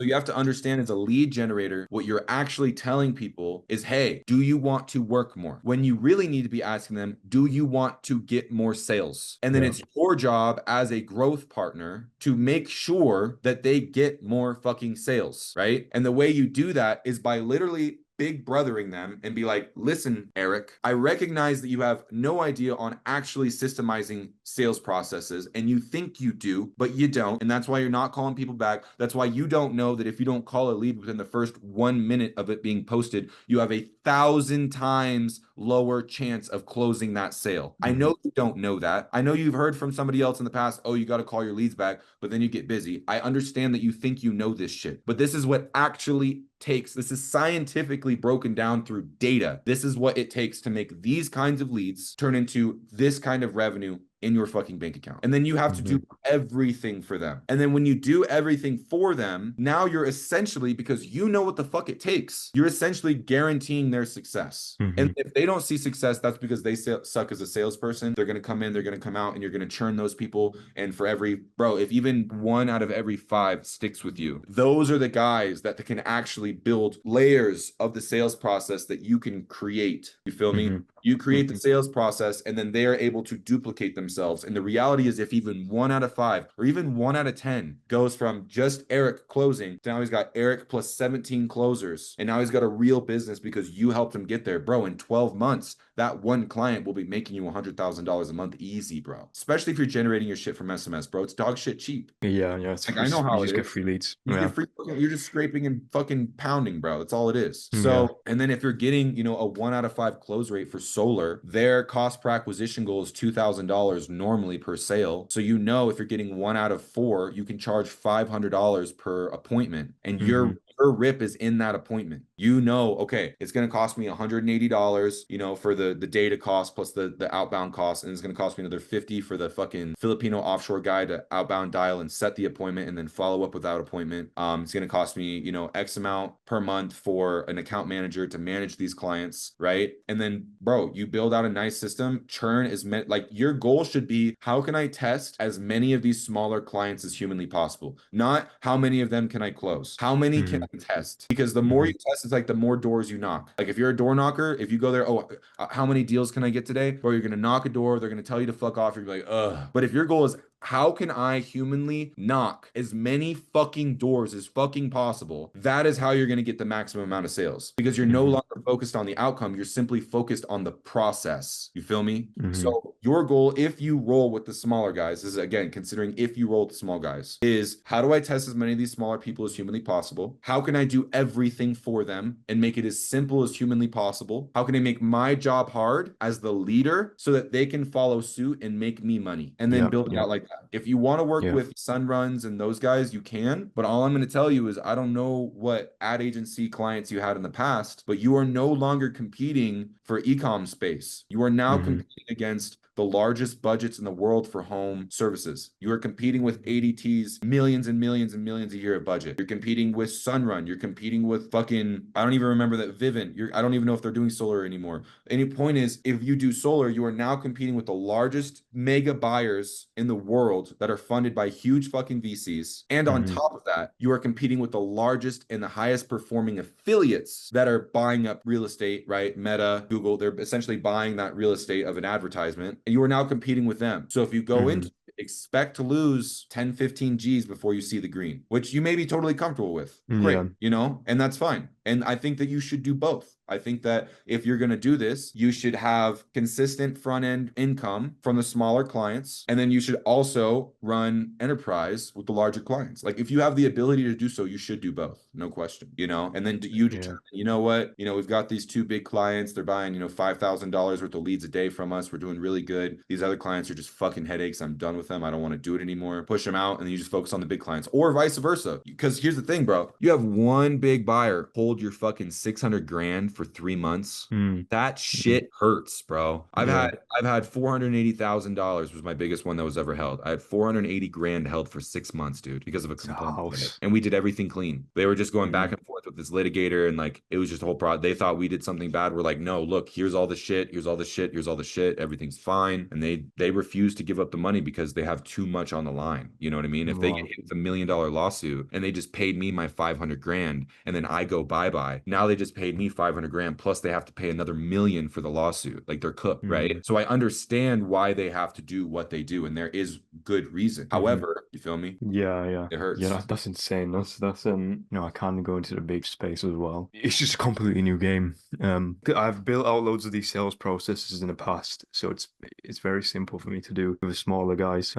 So you have to understand as a lead generator, what you're actually telling people is, hey, do you want to work more? When you really need to be asking them, do you want to get more sales? And then Yeah. it's your job as a growth partner to make sure that they get more fucking sales, right? And the way you do that is by literally big brothering them and be like, listen, Eric, I recognize that you have no idea on actually systemizing sales processes and you think you do, but you don't. And that's why you're not calling people back. That's why you don't know that if you don't call a lead within the first 1 minute of it being posted, you have 1,000 times lower chance of closing that sale. I Mm-hmm. know you don't know that. I know you've heard from somebody else in the past, oh, you got to call your leads back, but then you get busy. I understand that you think you know this shit, but this is what actually takes. This is scientifically broken down through data. This is what it takes to make these kinds of leads turn into this kind of revenue in your fucking bank account. And then you have to Mm-hmm. do everything for them. And then when you do everything for them, now you're essentially, because you know what the fuck it takes, you're essentially guaranteeing their success. Mm-hmm. And if they don't see success, that's because they suck as a salesperson. They're going to come in, they're going to come out, and you're going to churn those people. And for every, bro, if even 1 out of every 5 sticks with you, those are the guys that can actually build layers of the sales process that you can create. You feel me? Mm-hmm. You create the Mm-hmm. sales process and then they are able to duplicate themselves. And the reality is, if even 1 out of 5 or even 1 out of 10 goes from just Eric closing to now he's got Eric plus 17 closers, and now he's got a real business because you helped him get there, bro. In 12 months, that one client will be making you $100,000 a month easy, bro. Especially if you're generating your shit from SMS, bro. It's dog shit cheap. Yeah, yeah. Like, I know You how it just get is. free leads. You Yeah. get free, you're just scraping and fucking pounding, bro. That's all it is. Yeah. So, and then if you're getting, a 1 out of 5 close rate for solar, their cost per acquisition goal is $2,000 normally per sale. So, if you're getting 1 out of 4, you can charge $500 per appointment, and Mm-hmm. your rip is in that appointment. Okay, it's going to cost me $180, for the data cost plus the outbound cost, and it's going to cost me another 50 for the fucking Filipino offshore guy to outbound dial and set the appointment and then follow up without appointment. It's going to cost me, X amount per month for an account manager to manage these clients, right? And then, bro, you build out a nice system. Churn is meant, like, your goal should be, how can I test as many of these smaller clients as humanly possible? Not how many of them can I close? How many can Mm-hmm. I test? Because the more Mm-hmm. you test, it's like the more doors you knock. Like, if you're a door knocker, if you go there, oh, how many deals can I get today? Bro, you're going to knock a door. They're going to tell you to fuck off. You're like, ugh. But if your goal is, how can I humanly knock as many fucking doors as fucking possible? That is how you're going to get the maximum amount of sales, because you're no Mm-hmm. longer focused on the outcome. You're simply focused on the process. You feel me? Mm-hmm. So your goal, if you roll with the smaller guys, this is again considering if you roll with the small guys, is how do I test as many of these smaller people as humanly possible? How can I do everything for them and make it as simple as humanly possible? How can I make my job hard as the leader so that they can follow suit and make me money? And then Yeah. build it Yeah. out like that. If you want to work Yeah. with Sun Runs and those guys, you can. But all I'm going to tell you is, I don't know what ad agency clients you had in the past, but you are no longer competing for e-com space. You are now Mm-hmm. competing against the largest budgets in the world for home services. You are competing with ADT's millions and millions and millions a year of budget. You're competing with Sunrun. You're competing with fucking, I don't even remember that Vivint. I don't even know if they're doing solar anymore. Any point is, if you do solar, you are now competing with the largest mega buyers in the world that are funded by huge fucking VCs. And on Mm-hmm. top of that, you are competing with the largest and the highest performing affiliates that are buying up real estate, right? Meta, Google, they're essentially buying that real estate of an advertisement, and you are now competing with them. So if you go Mm-hmm. into, expect to lose 10, 15 G's before you see the green, which you may be totally comfortable with. Great, Yeah. and that's fine. And I think that you should do both. I think that if you're going to do this, you should have consistent front end income from the smaller clients. And then you should also run enterprise with the larger clients. Like, if you have the ability to do so, you should do both. No question, and then you Yeah. determine, we've got these 2 big clients. They're buying, $5,000 worth of leads a day from us. We're doing really good. These other clients are just fucking headaches. I'm done with them. I don't want to do it anymore. Push them out. And then you just focus on the big clients, or vice versa. Because here's the thing, bro. You have one big buyer hold your fucking 600 grand for 3 months. Mm. That Mm. shit hurts, bro. I've Yeah. had I've had $480,000 was my biggest one that was ever held. I had 480 grand held for 6 months, dude, because of a It's a complaint. house. And we did everything clean. They were just going back Mm-hmm. and forth with this litigator, and like it was just a whole pro. They thought we did something bad. We're like, no, look, here's all the shit, here's all the shit, here's all the shit. Everything's fine. And they refused to give up the money because because they have too much on the line. You know what I mean? If they get Wow. hit with $1 million lawsuit and they just paid me my 500 grand and then I go bye-bye, now they just paid me 500 grand plus they have to pay another million for the lawsuit. Like they're cooked, right? Mm. So I understand why they have to do what they do, and there is good reason. Hmm. However, you feel me? Yeah, yeah. It Yeah, hurts. that's insane. I kind of go into the big space as well. It's just a completely new game. I've built out loads of these sales processes in the past, so it's very simple for me to do with the smaller guys.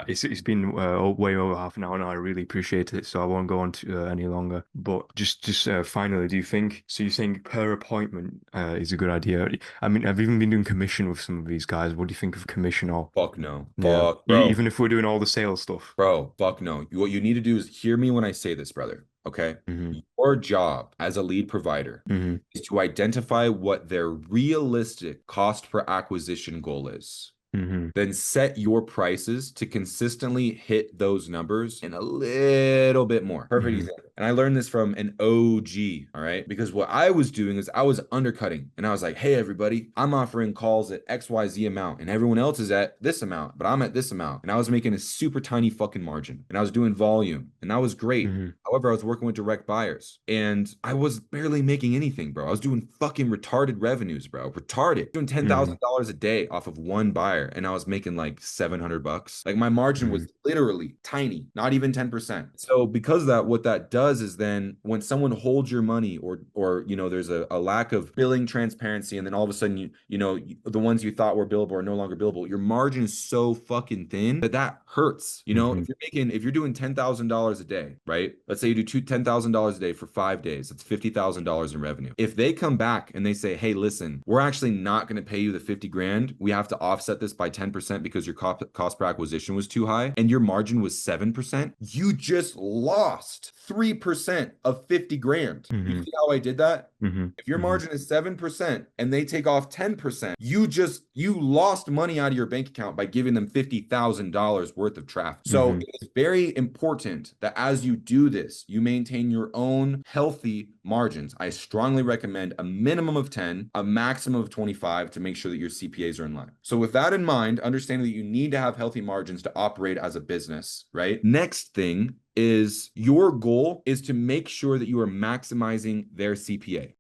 It's been way over half an hour now. I really appreciate it, so I won't go on to any longer. But just finally, do you think so? You think per appointment is a good idea? I mean, I've even been doing commission with some of these guys. What do you think of commission? Or Fuck no. yeah, Fuck, bro. even if we're doing all the sales stuff. Bro, fuck no. What you need to do is hear me when I say this, brother. Okay? Hmm. Your job as a lead provider Hmm. is to identify what their realistic cost per acquisition goal is. Hmm. Then set your prices to consistently hit those numbers and a little bit more. Perfect Hmm. example. And I learned this from an OG, all right? Because what I was doing is I was undercutting and I was like, hey, everybody, I'm offering calls at XYZ amount and everyone else is at this amount, but I'm at this amount. And I was making a super tiny fucking margin and I was doing volume and that was great. Hmm. However, I was working with direct buyers and I was barely making anything, bro. I was doing fucking retarded revenues, bro. Retarded. Doing Hmm. $10,000 a day off of one buyer and I was making like 700 bucks. Like my margin Hmm. was literally tiny, not even 10%. So because of that, what that does is then when someone holds your money or there's a lack of billing transparency and then all of a sudden the ones you thought were billable are no longer billable, your margin is so fucking thin that that hurts. Hmm. If you're doing $10,000 a day, right? Let's say you do $10,000 a day for 5 days, that's $50,000 in revenue. If they come back and they say, hey, listen, we're actually not going to pay you the 50 grand, we have to offset this by 10% because your cost per acquisition was too high and your margin was 7%, you just lost 3% of 50 grand. You Hmm. see how I did that? Hmm. If your Hmm. margin is 7% and they take off 10%, you lost money out of your bank account by giving them $50,000 worth of traffic. So Hmm. it is very important that as you do this, you maintain your own healthy margins. I strongly recommend a minimum of 10, a maximum of 25 to make sure that your CPAs are in line. So with that in mind, understanding that you need to have healthy margins to operate as a business, right? Next thing is your goal is to make sure that you are maximizing their CPA.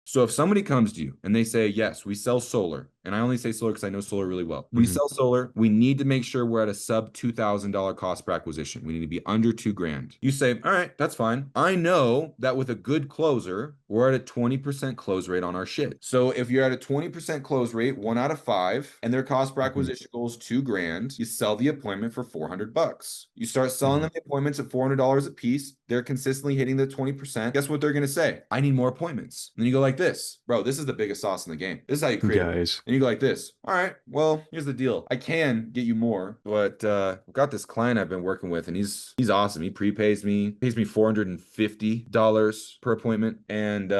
So if somebody comes to you and they say, yes, we sell solar, and I only say solar because I know solar really well. We Hmm. sell solar. We need to make sure we're at a sub $2,000 cost per acquisition. We need to be under 2 grand. You say, all right, that's fine. I know that with a good closer, we're at a 20% close rate on our shit. So if you're at a 20% close rate, 1 out of 5, and their cost per Hmm. acquisition goal is 2 grand, you sell the appointment for 400 bucks. You start selling Hmm. them the appointments at $400 a piece. They're consistently hitting the 20%. Guess what they're going to say? I need more appointments. And then you go like this, bro, this is the biggest sauce in the game. This is how you create it. Guys. And you go like this. All right, well, here's the deal. I can get you more, but I've got this client I've been working with, and he's awesome. He prepays me, pays me $450 per appointment, and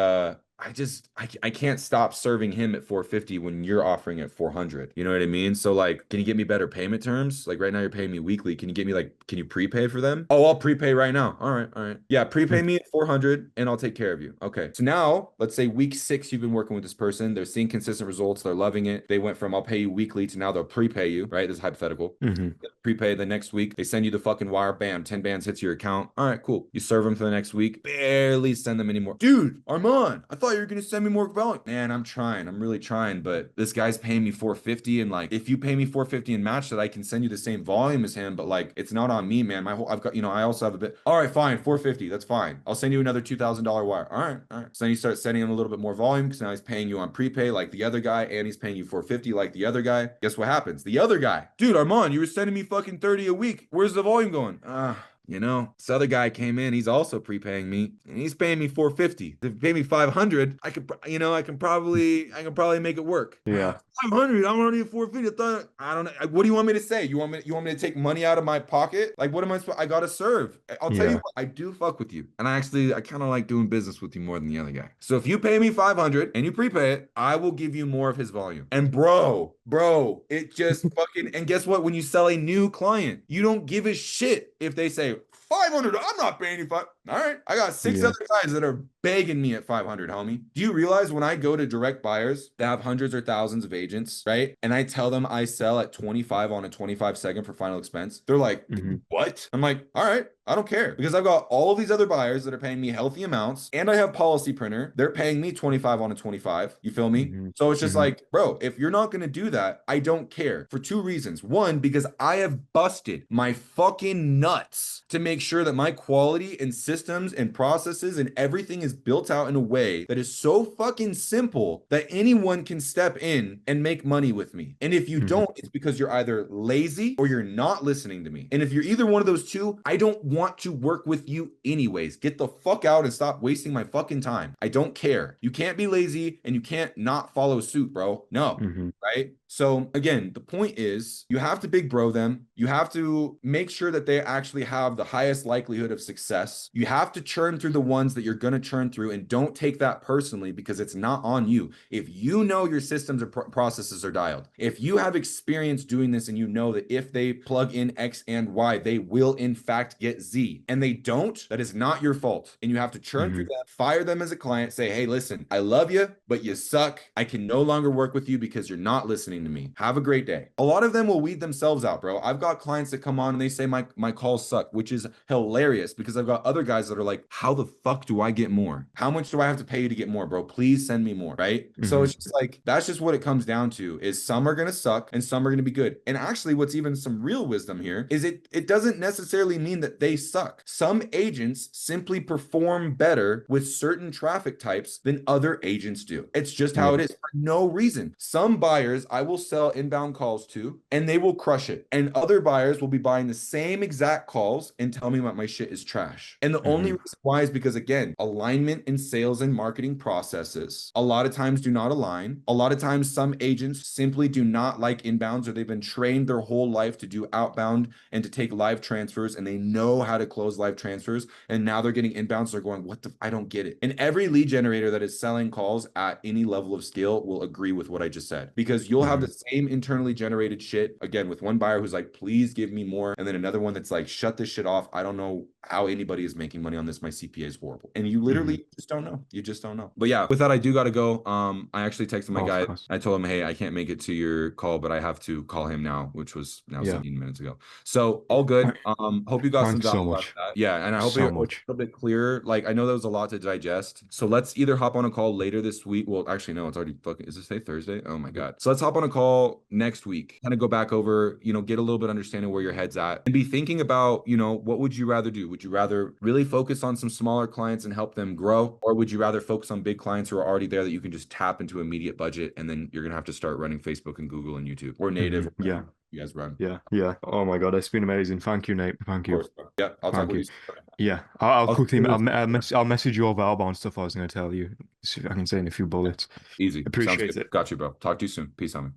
I can't stop serving him at 450 when you're offering at 400. You know what I mean? So like, can you get me better payment terms? Like right now you're paying me weekly. Can you prepay for them? Oh, I'll prepay right now. All right, all right. Yeah, prepay me at 400 and I'll take care of you. Okay. So now let's say week 6 you've been working with this person. They're seeing consistent results. They're loving it. They went from I'll pay you weekly to now they'll prepay you, right? This is hypothetical. Hmm. Prepay the next week. They send you the fucking wire. Bam, 10 bands hits your account. All right, cool. You serve them for the next week. Barely send them anymore. Dude, Armand, I thought you were gonna send me more volume. Man, I'm trying. I'm really trying, but this guy's paying me 450, and like if you pay me 450 and match that, I can send you the same volume as him, but like it's not on me, man. I've got, I also have a bit. All right, fine, 450. That's fine. I'll send you another $2,000 wire. All right, all right. So then you start sending him a little bit more volume because now he's paying you on prepay like the other guy, and he's paying you 450 like the other guy. Guess what happens? The other guy, dude, Armand, you were sending me fucking 30 a week. Where's the volume going? This other guy came in, he's also prepaying me, and he's paying me 450. If you pay me 500, I can probably make it work. Yeah. 500, I'm already at 450. I don't know. What do you want me to say? You want me to take money out of my pocket? Like, what am I supposed? I gotta serve. I'll tell you Yeah. what, I do fuck with you. And I kind of like doing business with you more than the other guy. So if you pay me 500 and you prepay it, I will give you more of his volume. And bro, it just fucking, and guess what? When you sell a new client, you don't give a shit if they say 500, I'm not paying you 5. All right, I got six Yeah. other guys that are begging me at 500, homie. Do you realize when I go to direct buyers that have hundreds or thousands of agents, right? And I tell them I sell at 25 on a 25 second for final expense, they're like, Hmm. what? I'm like, all right, I don't care because I've got all of these other buyers that are paying me healthy amounts and I have policy printer. They're paying me 25 on a 25. You feel me? Hmm. So it's just Hmm. like, bro, if you're not going to do that, I don't care for two reasons. One, because I have busted my fucking nuts to make sure that my quality and systems and processes and everything is built out in a way that is so fucking simple that anyone can step in and make money with me. And if you Hmm. don't, it's because you're either lazy or you're not listening to me. And if you're either one of those two, I don't want to work with you anyways. Get the fuck out and stop wasting my fucking time. I don't care. You can't be lazy and you can't not follow suit, bro. No. Hmm. Right. So again, the point is you have to big bro them. You have to make sure that they actually have the highest likelihood of success. You have to churn through the ones that you're going to churn through and don't take that personally because it's not on you. If you know your systems or processes are dialed, if you have experience doing this and you know that if they plug in X and Y, they will in fact get Z and they don't, that is not your fault. And you have to churn through Hmm. that, fire them as a client, say, hey, listen, I love you, but you suck. I can no longer work with you because you're not listening to me. Have a great day. A lot of them will weed themselves out, bro. I've got clients that come on and they say my calls suck, which is hilarious because I've got other guys that are like, how the fuck do I get more? How much do I have to pay you to get more, bro? Please send me more, right? So Hmm. it's just like that's just what it comes down to is some are gonna suck and some are gonna be good. And actually, what's even some real wisdom here is it doesn't necessarily mean that they suck. Some agents simply perform better with certain traffic types than other agents do. It's just how Yeah. it is for no reason. Some buyers I will sell inbound calls to and they will crush it. And other buyers will be buying the same exact calls and tell me what my shit is trash. And the only Hmm. reason why is because, again, alignment in sales and marketing processes a lot of times do not align. A lot of times, some agents simply do not like inbounds or they've been trained their whole life to do outbound and to take live transfers and they know how to close live transfers. And now they're getting inbounds. They're going, what the? I don't get it. And every lead generator that is selling calls at any level of scale will agree with what I just said because you'll have Hmm. the same internally generated shit again with one buyer who's like, please give me more. And then another one that's like, shut this shit off. I don't know how anybody is making money on this. My CPA is horrible. And you Hmm. literally just don't know. You just don't know. But yeah, with that, I do got to go. I actually texted my Oh, of guy. course. I told him, hey, I can't make it to your call, but I have to call him now, which was now Yeah. 17 minutes ago. So all good. Hope you got some Thanks so value out of much. that. Yeah. And I hope So it was much. a little bit clearer. Like I know there was a lot to digest. So let's either hop on a call later this week. Well, actually, no, it's already fucking, is this day Thursday? Oh my God. So let's hop on a call next week, kind of go back over, get a little bit understanding where your head's at and be thinking about, what would you rather do? Would you rather really focus on some smaller clients and help them grow? Or would you rather focus on big clients who are already there that you can just tap into immediate budget and then you're going to have to start running Facebook and Google and YouTube or native, Hmm. or Yeah. whatever you guys run? Yeah. Yeah. Oh my God, it's been amazing. Thank you, Nate. Thank Of you. course, bro. Yeah, I'll talk Thank with you. you soon. Yeah. I'll I'll quickly. see I'll message you over outbound stuff I was going to tell you. See if I can say in a few bullets. Easy. Sounds Appreciate good. it. Got you, bro. Talk to you soon. Peace, homie.